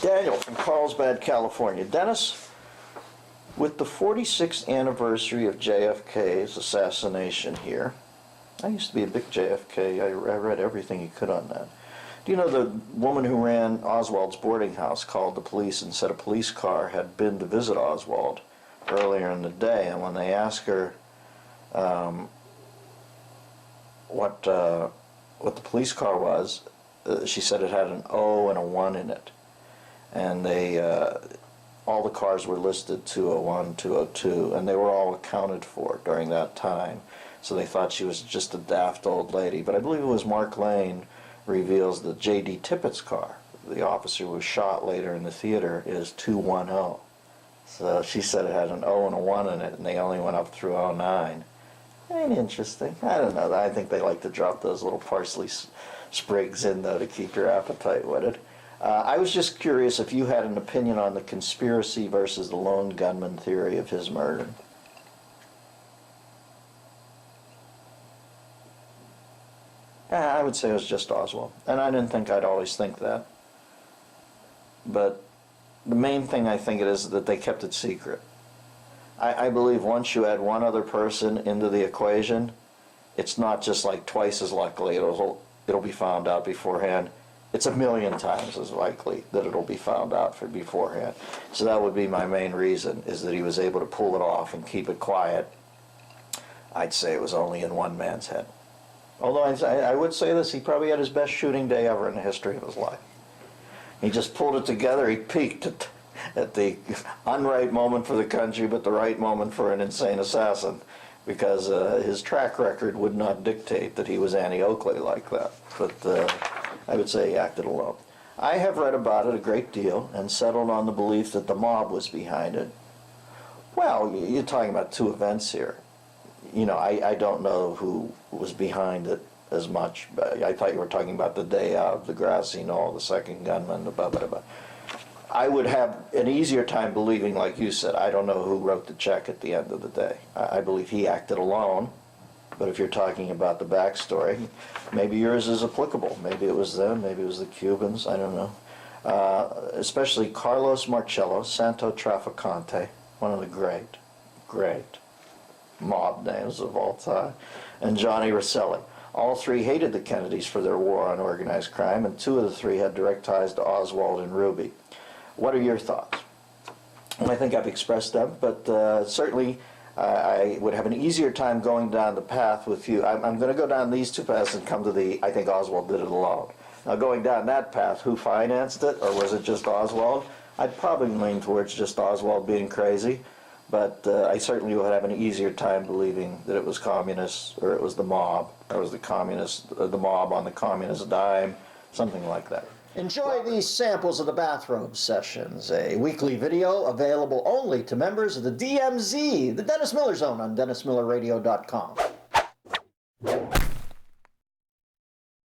Daniel from Carlsbad, California. Dennis, with the 46th anniversary of JFK's assassination here, I used to be a big JFK. I read everything you could on that. Do you know the woman who ran Oswald's boarding house called the police and said a police car had been to visit Oswald earlier in the day, and when they asked her what the police car was, she said it had an O and a 1 in it. And they, all the cars were listed 201, 202, and they were all accounted for during that time. So they thought she was just a daft old lady. But I believe it was Mark Lane reveals that J.D. Tippett's car, the officer who was shot later in the theater, is 210. So she said it had an O and a 1 in it, and they only went up through 09. Ain't interesting. I don't know. I think they like to drop those little parsley sprigs in, though, to keep your appetite whetted. I was just curious if you had an opinion on the conspiracy versus the lone gunman theory of his murder. I would say it was just Oswald, and I didn't think I'd always think that. But the main thing I think it is that they kept it secret. I believe once you add one other person into the equation, it's not just like twice as likely it'll be found out beforehand. It's a million times as likely that it'll be found out beforehand. So that would be my main reason, is that he was able to pull it off and keep it quiet. I'd say it was only in one man's head. Although I would say this, he probably had his best shooting day ever in the history of his life. He just pulled it together. He peaked at the unright moment for the country, but the right moment for an insane assassin, because his track record would not dictate that he was Annie Oakley like that. But I would say he acted alone. I have read about it a great deal and settled on the belief that the mob was behind it. Well, you're talking about two events here. You know, I don't know who was behind it as much. But I thought you were talking about the day of, the grassy knoll, the second gunman, the blah, blah, blah. I would have an easier time believing, like you said, I don't know who wrote the check at the end of the day. I believe he acted alone. But if you're talking about the backstory, maybe yours is applicable. Maybe it was them, maybe it was the Cubans, I don't know. Especially Carlos Marcello, Santo Trafficante, one of the great mob names of all time, and Johnny Rosselli. All three hated the Kennedys for their war on organized crime, and two of the three had direct ties to Oswald and Ruby. What are your thoughts? I think I've expressed them, but certainly I would have an easier time going down the path with you. I'm going to go down these two paths and come to the, I think Oswald did it alone. Now going down that path, who financed it, or was it just Oswald? I'd probably lean towards just Oswald being crazy, but I certainly would have an easier time believing that it was communists, or it was the mob, or it was the mob on the communist dime, something like that. Enjoy these samples of the Bathrobe Sessions, a weekly video available only to members of the DMZ, the Dennis Miller Zone, on DennisMillerRadio.com.